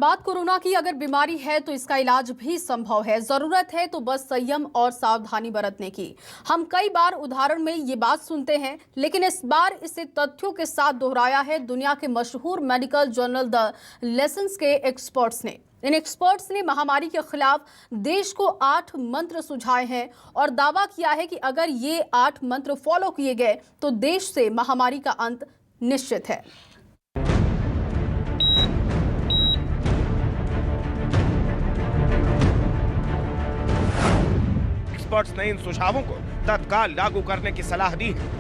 बात कोरोना की, अगर बीमारी है तो इसका इलाज भी संभव है। जरूरत है तो बस संयम और सावधानी बरतने की। हम कई बार उदाहरण में ये बात सुनते हैं, लेकिन इस बार इसे तथ्यों के साथ दोहराया है दुनिया के मशहूर मेडिकल जर्नल द लेंसेट के एक्सपर्ट्स ने। इन एक्सपर्ट्स ने महामारी के खिलाफ देश को 8 मंत्र सुझाए हैं और दावा किया है कि अगर ये 8 मंत्र फॉलो किए गए तो देश से महामारी का अंत निश्चित है। एक्सपर्ट्स ने इन सुझावों को तत्काल लागू करने की सलाह दी है।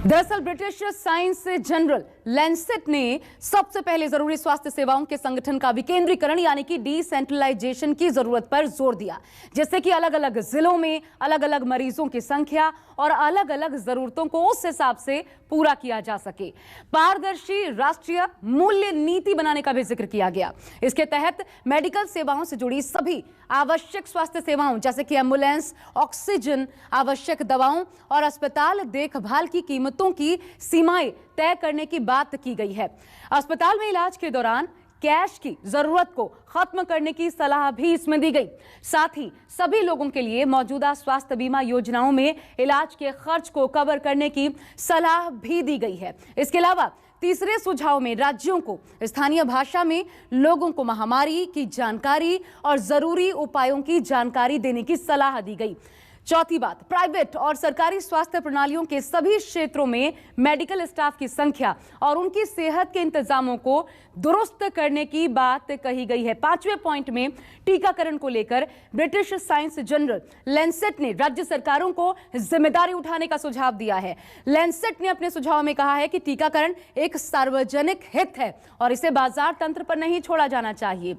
दरअसल ब्रिटिश साइंस जर्नल लेंसेट ने सबसे पहले जरूरी स्वास्थ्य सेवाओं के संगठन का विकेंद्रीकरण यानी कि डिसेंट्रलाइजेशन की जरूरत पर जोर दिया, जिससे कि अलग अलग जिलों में अलग अलग मरीजों की संख्या और अलग अलग जरूरतों को उस हिसाब से पूरा किया जा सके। पारदर्शी राष्ट्रीय मूल्य नीति बनाने का भी जिक्र किया गया। इसके तहत मेडिकल सेवाओं से जुड़ी सभी आवश्यक स्वास्थ्य सेवाओं जैसे कि एम्बुलेंस, ऑक्सीजन, आवश्यक दवाओं और अस्पताल देखभाल की कीमतों की सीमाएं तय करने की बात की गई है। अस्पताल में इलाज के दौरान कैश की जरूरत को खत्म करने की सलाह भी इसमें दी गई। साथ ही सभी लोगों के लिए मौजूदा स्वास्थ्य बीमा योजनाओं में इलाज के खर्च को कवर करने की सलाह भी दी गई है। इसके अलावा तीसरे सुझाव में राज्यों को स्थानीय भाषा में लोगों को महामारी की जानकारी और जरूरी उपायों की जानकारी देने की सलाह दी गई। चौथी बात, प्राइवेट और सरकारी स्वास्थ्य प्रणालियों के सभी क्षेत्रों में मेडिकल स्टाफ की संख्या और उनकी सेहत के इंतजामों को दुरुस्त करने की बात कही गई है। 5वें पॉइंट में टीकाकरण को लेकर ब्रिटिश साइंस जर्नल लेंसेट ने राज्य सरकारों को जिम्मेदारी उठाने का सुझाव दिया है। लेंसेट ने अपने सुझाव में कहा है कि टीकाकरण एक सार्वजनिक हित है और इसे बाजार तंत्र पर नहीं छोड़ा जाना चाहिए।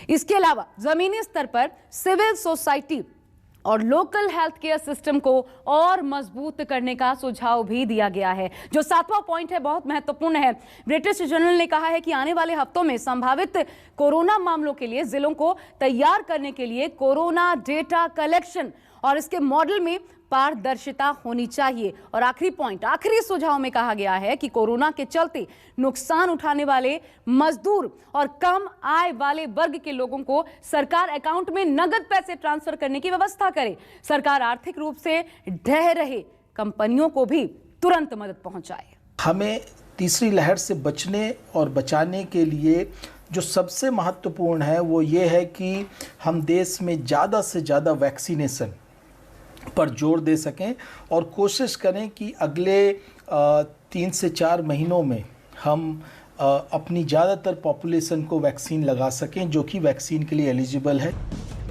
इसके अलावा जमीनी स्तर पर सिविल सोसाइटी और लोकल हेल्थ केयर सिस्टम को और मजबूत करने का सुझाव भी दिया गया है। जो 7वां पॉइंट है बहुत महत्वपूर्ण है। ब्रिटिश जर्नल ने कहा है कि आने वाले हफ्तों में संभावित कोरोना मामलों के लिए जिलों को तैयार करने के लिए कोरोना डेटा कलेक्शन और इसके मॉडल में पारदर्शिता होनी चाहिए। और आखिरी पॉइंट, आखिरी सुझाव में कहा गया है कि कोरोना के चलते नुकसान उठाने वाले मजदूर और कम आय वाले वर्ग के लोगों को सरकार अकाउंट में नगद पैसे ट्रांसफर करने की व्यवस्था करे। सरकार आर्थिक रूप से ढह रहे कंपनियों को भी तुरंत मदद पहुंचाए। हमें तीसरी लहर से बचने और बचाने के लिए जो सबसे महत्वपूर्ण है वो ये है कि हम देश में ज़्यादा से ज़्यादा वैक्सीनेशन पर जोर दे सकें और कोशिश करें कि अगले 3 से 4 महीनों में हम अपनी ज़्यादातर पॉपुलेशन को वैक्सीन लगा सकें जो कि वैक्सीन के लिए एलिजिबल है।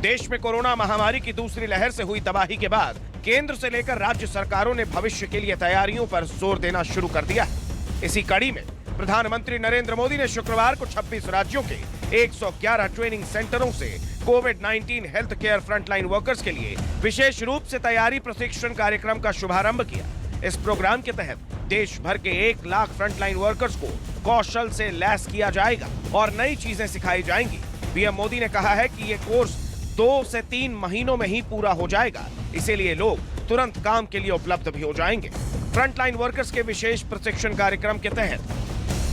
देश में कोरोना महामारी की दूसरी लहर से हुई तबाही के बाद केंद्र से लेकर राज्य सरकारों ने भविष्य के लिए तैयारियों पर जोर देना शुरू कर दिया है। इसी कड़ी में प्रधानमंत्री नरेंद्र मोदी ने शुक्रवार को 26 राज्यों के 111 ट्रेनिंग सेंटरों से कोविड-19 हेल्थ केयर फ्रंटलाइन वर्कर्स के लिए विशेष रूप से तैयारी प्रशिक्षण कार्यक्रम का शुभारंभ किया। इस प्रोग्राम के तहत देश भर के 1 लाख फ्रंटलाइन वर्कर्स को कौशल से लैस किया जाएगा और नई चीजें सिखाई जाएंगी। पीएम मोदी ने कहा है कि ये कोर्स 2 से 3 महीनों में ही पूरा हो जाएगा, इसीलिए लोग तुरंत काम के लिए उपलब्ध भी हो जाएंगे। फ्रंटलाइन वर्कर्स के विशेष प्रशिक्षण कार्यक्रम के तहत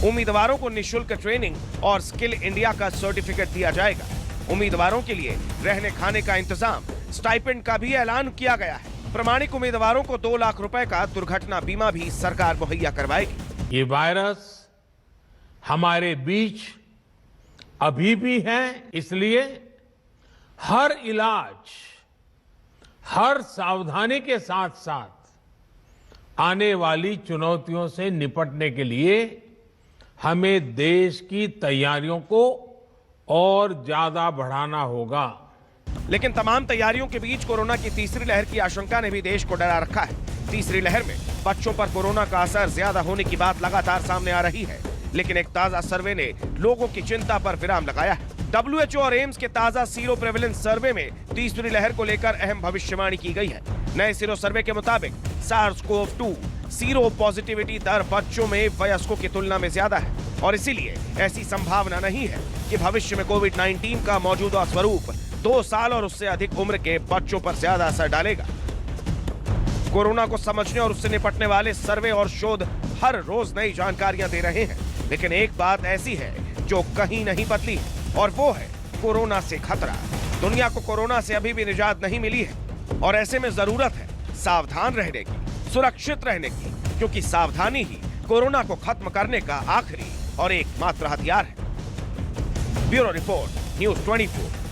उम्मीदवारों को निःशुल्क ट्रेनिंग और स्किल इंडिया का सर्टिफिकेट दिया जाएगा। उम्मीदवारों के लिए रहने खाने का इंतजाम, स्टाइपेंड का भी ऐलान किया गया है। प्रमाणिक उम्मीदवारों को 2 लाख रुपए का दुर्घटना बीमा भी सरकार मुहैया करवाएगी। ये वायरस हमारे बीच अभी भी है, इसलिए हर इलाज, हर सावधानी के साथ साथ आने वाली चुनौतियों से निपटने के लिए हमें देश की तैयारियों को और ज्यादा बढ़ाना होगा। लेकिन तमाम तैयारियों के बीच कोरोना की तीसरी लहर की आशंका ने भी देश को डरा रखा है। तीसरी लहर में बच्चों पर कोरोना का असर ज्यादा होने की बात लगातार सामने आ रही है, लेकिन एक ताजा सर्वे ने लोगों की चिंता पर विराम लगाया है। WHO और एम्स के ताजा सीरो प्रेवलेंस सर्वे में तीसरी लहर को लेकर अहम भविष्यवाणी की गई है। नए सीरो सर्वे के मुताबिक SARS-CoV-2 सीरो पॉजिटिविटी दर बच्चों में वयस्कों की तुलना में ज्यादा है और इसीलिए ऐसी संभावना नहीं है कि भविष्य में कोविड-19 का मौजूदा स्वरूप 2 साल और उससे अधिक उम्र के बच्चों पर ज्यादा असर डालेगा। कोरोना को समझने और उससे निपटने वाले सर्वे और शोध हर रोज नई जानकारियां दे रहे हैं, लेकिन एक बात ऐसी है जो कहीं नहीं बदली है। और वो है कोरोना से खतरा। दुनिया को कोरोना से अभी भी निजात नहीं मिली है और ऐसे में जरूरत है सावधान रहने की, सुरक्षित रहने की, क्योंकि सावधानी ही कोरोना को खत्म करने का आखिरी और एकमात्र हथियार है। Bureau report, news 24।